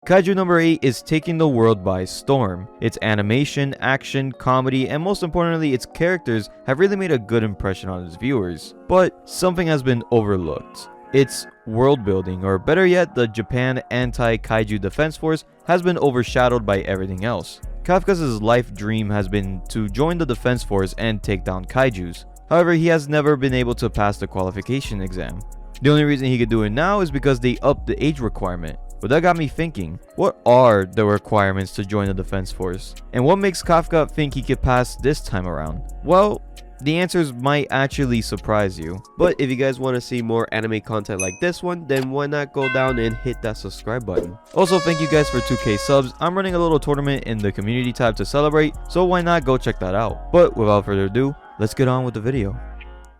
Kaiju No.8 is taking the world by storm. Its animation, action, comedy, and most importantly, its characters have really made a good impression on its viewers. But something has been overlooked. Its world building, or better yet, the Japan Anti-Kaiju Defense Force, has been overshadowed by everything else. Kafka's life dream has been to join the Defense Force and take down kaijus. However, he has never been able to pass the qualification exam. The only reason he could do it now is because they upped the age requirement. But that got me thinking, what are the requirements to join the Defense Force? And what makes Kafka think he could pass this time around? Well, the answers might actually surprise you. But if you guys want to see more anime content like this one, then why not go down and hit that subscribe button. Also, thank you guys for 2K subs. I'm running a little tournament in the community tab to celebrate, so why not go check that out. But without further ado, let's get on with the video.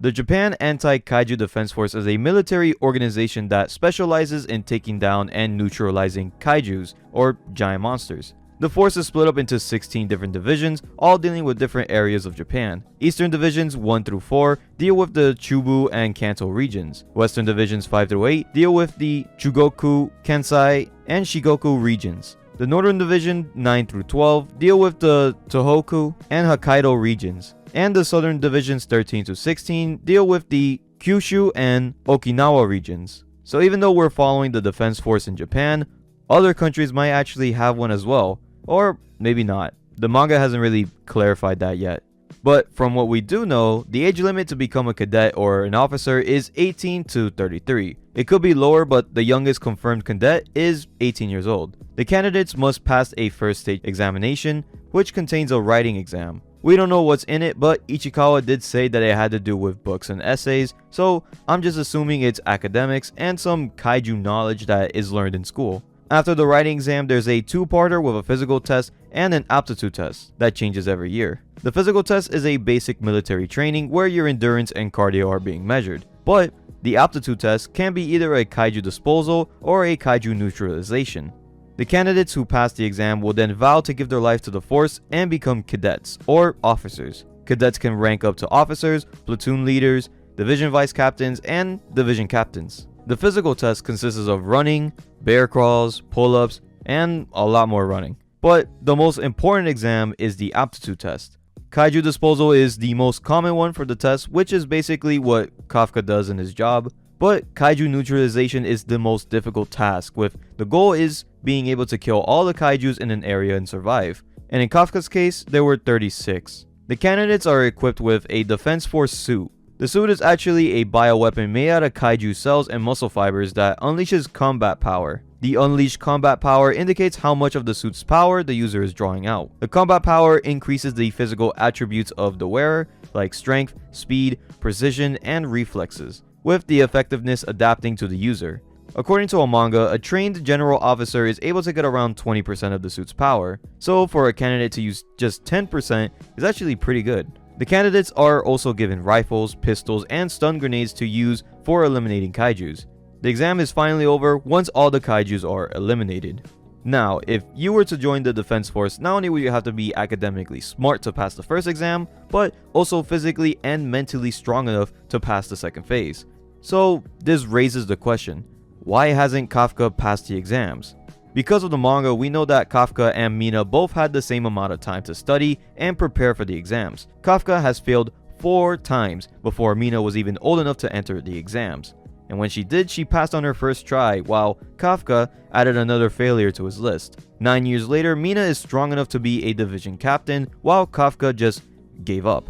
The Japan Anti-Kaiju Defense Force is a military organization that specializes in taking down and neutralizing kaijus, or giant monsters. The force is split up into 16 different divisions, all dealing with different areas of Japan. Eastern Divisions 1 through 4 deal with the Chubu and Kanto regions. Western Divisions 5 through 8 deal with the Chugoku, Kansai, and Shigoku regions. The Northern Division 9 through 12 deal with the Tohoku and Hokkaido regions. And the Southern Divisions 13 to 16 deal with the Kyushu and Okinawa regions. So even though we're following the Defense Force in Japan, other countries might actually have one as well. Or maybe not. The manga hasn't really clarified that yet. But from what we do know, the age limit to become a cadet or an officer is 18 to 33. It could be lower, but the youngest confirmed cadet is 18 years old. The candidates must pass a first stage examination, which contains a writing exam. We don't know what's in it, but Ichikawa did say that it had to do with books and essays, so I'm just assuming it's academics and some kaiju knowledge that is learned in school. After the writing exam, there's a two-parter with a physical test and an aptitude test that changes every year. The physical test is a basic military training where your endurance and cardio are being measured, but the aptitude test can be either a kaiju disposal or a kaiju neutralization. The candidates who pass the exam will then vow to give their life to the force and become cadets, or officers. Cadets can rank up to officers, platoon leaders, division vice captains, and division captains. The physical test consists of running, bear crawls, pull-ups, and a lot more running. But the most important exam is the aptitude test. Kaiju disposal is the most common one for the test, which is basically what Kafka does in his job. But kaiju neutralization is the most difficult task, with the goal is being able to kill all the kaijus in an area and survive. And in Kafka's case, there were 36. The candidates are equipped with a Defense Force suit. The suit is actually a bioweapon made out of kaiju cells and muscle fibers that unleashes combat power. The unleashed combat power indicates how much of the suit's power the user is drawing out. The combat power increases the physical attributes of the wearer, like strength, speed, precision, and reflexes, with the effectiveness adapting to the user. According to a manga, a trained general officer is able to get around 20% of the suit's power, so for a candidate to use just 10% is actually pretty good. The candidates are also given rifles, pistols, and stun grenades to use for eliminating kaijus. The exam is finally over once all the kaijus are eliminated. Now, if you were to join the Defense Force, not only will you have to be academically smart to pass the first exam, but also physically and mentally strong enough to pass the second phase. So this raises the question, why hasn't Kafka passed the exams? Because of the manga, we know that Kafka and Mina both had the same amount of time to study and prepare for the exams. Kafka has failed 4 times before Mina was even old enough to enter the exams. And when she did, she passed on her first try, while Kafka added another failure to his list. 9 years later, Mina is strong enough to be a division captain, while Kafka just gave up.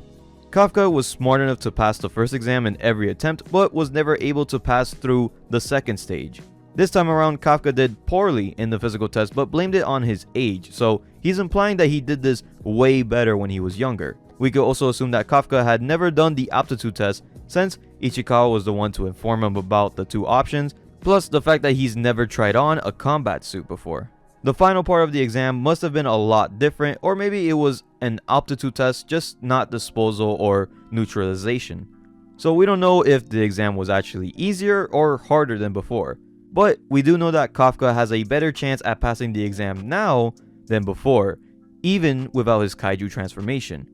Kafka was smart enough to pass the first exam in every attempt, but was never able to pass through the second stage. This time around, Kafka did poorly in the physical test, but blamed it on his age, so he's implying that he did this way better when he was younger. We could also assume that Kafka had never done the aptitude test, since Ichikawa was the one to inform him about the 2 options, plus the fact that he's never tried on a combat suit before. The final part of the exam must have been a lot different, or maybe it was an aptitude test, just not disposal or neutralization. So we don't know if the exam was actually easier or harder than before. But we do know that Kafka has a better chance at passing the exam now than before, even without his kaiju transformation.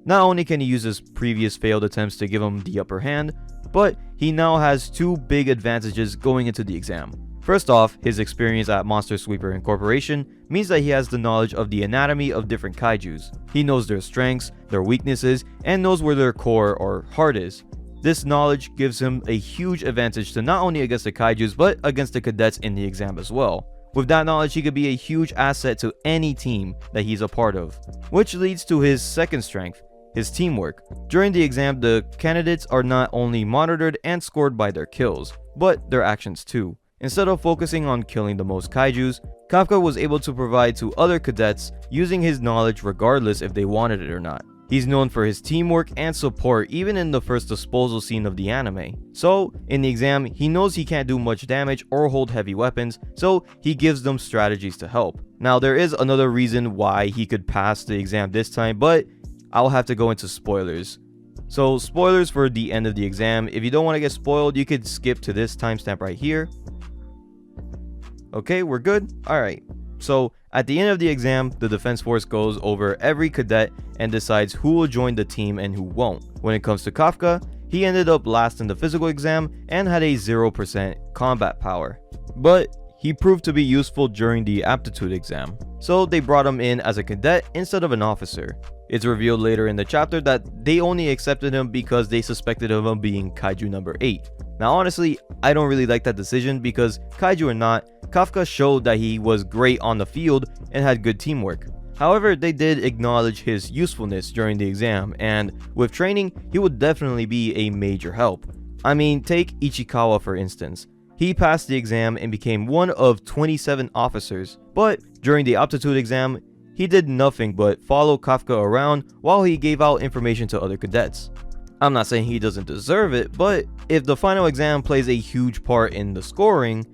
Not only can he use his previous failed attempts to give him the upper hand, but he now has 2 big advantages going into the exam. First off, his experience at Monster Sweeper Incorporation means that he has the knowledge of the anatomy of different kaijus. He knows their strengths, their weaknesses, and knows where their core or heart is. This knowledge gives him a huge advantage to not only against the kaijus but against the cadets in the exam as well. With that knowledge, he could be a huge asset to any team that he's a part of. Which leads to his second strength, his teamwork. During the exam, the candidates are not only monitored and scored by their kills, but their actions too. Instead of focusing on killing the most kaijus, Kafka was able to provide to other cadets using his knowledge regardless if they wanted it or not. He's known for his teamwork and support even in the first disposal scene of the anime. So, in the exam, he knows he can't do much damage or hold heavy weapons, so he gives them strategies to help. Now, there is another reason why he could pass the exam this time, but I'll have to go into spoilers. So, spoilers for the end of the exam. If you don't want to get spoiled, you could skip to this timestamp right here. Okay, we're good? Alright. So, at the end of the exam, the Defense Force goes over every cadet and decides who will join the team and who won't. When it comes to Kafka, he ended up last in the physical exam and had a 0% combat power. But he proved to be useful during the aptitude exam, so they brought him in as a cadet instead of an officer. It's revealed later in the chapter that they only accepted him because they suspected of him being Kaiju number 8. Now honestly, I don't really like that decision because Kaiju or not, Kafka showed that he was great on the field and had good teamwork. However, they did acknowledge his usefulness during the exam, and with training, he would definitely be a major help. I mean, take Ichikawa for instance. He passed the exam and became one of 27 officers, but during the aptitude exam, he did nothing but follow Kafka around while he gave out information to other cadets. I'm not saying he doesn't deserve it, but if the final exam plays a huge part in the scoring,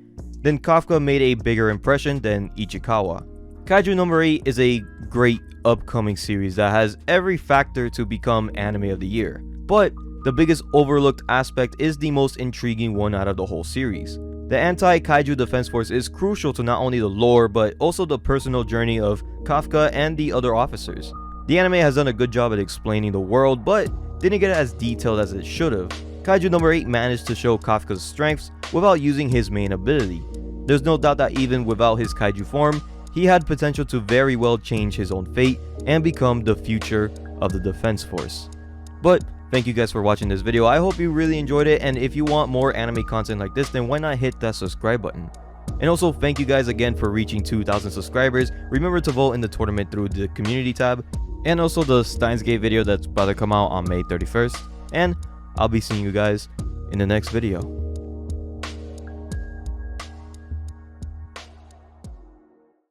then Kafka made a bigger impression than Ichikawa. Kaiju No.8 is a great upcoming series that has every factor to become anime of the year, but the biggest overlooked aspect is the most intriguing one out of the whole series. The Anti-Kaiju Defense Force is crucial to not only the lore but also the personal journey of Kafka and the other officers. The anime has done a good job at explaining the world but didn't get as detailed as it should have. Kaiju No.8 managed to show Kafka's strengths without using his main ability. There's no doubt that even without his kaiju form, he had potential to very well change his own fate and become the future of the Defense Force. But thank you guys for watching this video. I hope you really enjoyed it, and if you want more anime content like this, then why not hit that subscribe button? And also thank you guys again for reaching 2,000 subscribers. Remember to vote in the tournament through the community tab, and also the Steins Gate video that's about to come out on May 31st. And I'll be seeing you guys in the next video.